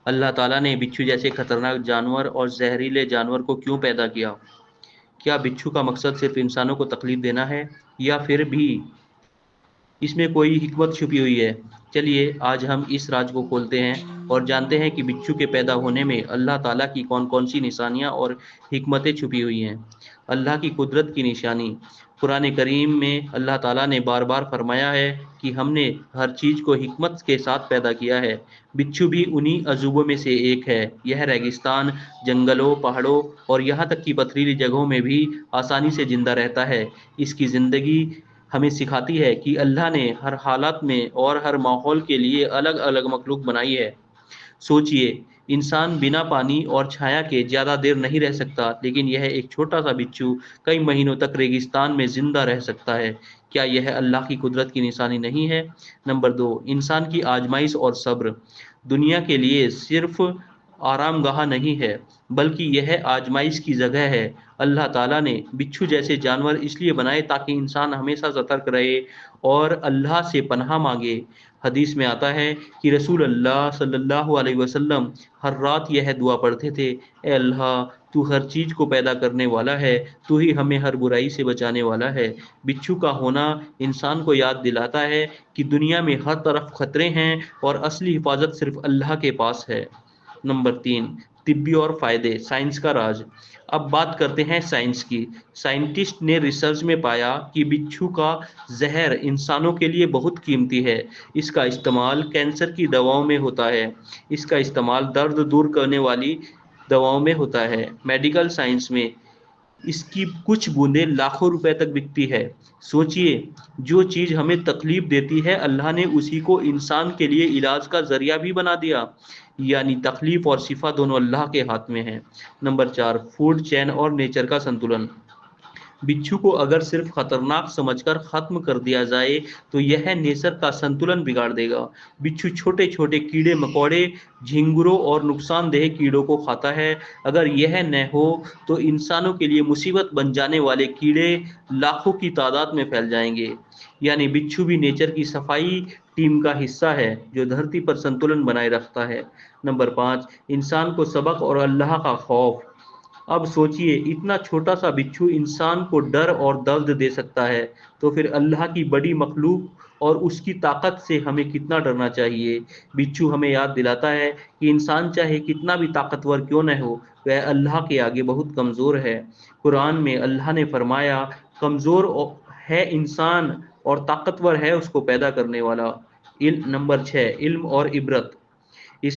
اللہ ताला ने बिच्छू जैसे खतरनाक जानवर और जहरीले जानवर को क्यों पैदा किया? क्या बिच्छू का मकसद सिर्फ इंसानों को तकलीफ देना है या फिर भी इसमें कोई हिकमत छुपी हुई है? चलिए आज हम इस राज को खोलते हैं और जानते हैं कि बिच्छू के पैदा होने में अल्लाह ताला की कौन कौन सी निशानियां और हिकमतें छुपी हुई हैं। अल्लाह की कुदरत की निशानी। कुरान करीम में अल्लाह ताला ने बार बार फरमाया है कि हमने हर चीज़ को हिकमत के साथ पैदा किया है। बिच्छू भी उन्हीं अजूबों में से एक है। यह रेगिस्तान, जंगलों, पहाड़ों और यहाँ तक कि पथरीली जगहों में भी आसानी से जिंदा रहता है। इसकी ज़िंदगी हमें सिखाती है कि अल्लाह ने हर हालत में और हर माहौल के लिए अलग अलग मखलूक बनाई है। सोचिए, इंसान बिना पानी और छाया के ज़्यादा देर नहीं रह सकता, लेकिन यह एक छोटा सा बिच्छू कई महीनों तक रेगिस्तान में जिंदा रह सकता है। क्या यह अल्लाह की कुदरत की निशानी नहीं है? नंबर दो, इंसान की आजमाइश और सब्र। दुनिया के लिए सिर्फ आरामगाह नहीं है, बल्कि यह आजमाइश की जगह है। अल्लाह ताला ने बिच्छू जैसे जानवर इसलिए बनाए ताकि इंसान हमेशा सतर्क रहे और अल्लाह से पनाह मांगे। हदीस में आता है कि रसूल अल्लाह सल्लल्लाहु अलैहि वसल्लम हर रात यह दुआ पढ़ते थे, ए अल्लाह, तू हर चीज को पैदा करने वाला है, तू ही हमें हर बुराई से बचाने वाला है। बिच्छू का होना इंसान को याद दिलाता है कि दुनिया में हर तरफ खतरे हैं और असली हिफाजत सिर्फ अल्लाह के पास है। नंबर तीन, तिब्बी और फायदे, साइंस का राज। अब बात करते हैं साइंस की। साइंटिस्ट ने रिसर्च में पाया कि बिच्छू का जहर इंसानों के लिए बहुत कीमती है। इसका इस्तेमाल कैंसर की दवाओं में होता है। इसका इस्तेमाल दर्द दूर करने वाली दवाओं में होता है। मेडिकल साइंस में इसकी कुछ बूंदें लाखों रुपए तक बिकती है। सोचिए, जो चीज हमें तकलीफ देती है अल्लाह ने उसी को इंसान के लिए इलाज का जरिया भी बना दिया। यानी तकलीफ और शिफा दोनों अल्लाह के हाथ में है। नंबर चार, फूड चेन और नेचर का संतुलन। बिच्छू को अगर सिर्फ खतरनाक समझकर खत्म कर दिया जाए तो यह नेचर का संतुलन बिगाड़ देगा। बिच्छू छोटे छोटे कीड़े मकोड़े, झिंगुरों और नुकसानदेह कीड़ों को खाता है। अगर यह न हो तो इंसानों के लिए मुसीबत बन जाने वाले कीड़े लाखों की तादाद में फैल जाएंगे। यानी बिच्छू भी नेचर की सफाई टीम का हिस्सा है जो धरती पर संतुलन बनाए रखता है। नंबर पाँच, इंसान को सबक और अल्लाह का खौफ। अब सोचिए, इतना छोटा सा बिच्छू इंसान को डर और दर्द दे सकता है, तो फिर अल्लाह की बड़ी मखलूक और उसकी ताकत से हमें कितना डरना चाहिए। बिच्छू हमें याद दिलाता है कि इंसान चाहे कितना भी ताकतवर क्यों न हो, वह अल्लाह के आगे बहुत कमज़ोर है। कुरान में अल्लाह ने फरमाया, कमज़ोर है इंसान और ताकतवर है उसको पैदा करने वाला। नंबर छः, इल्म और इबरत।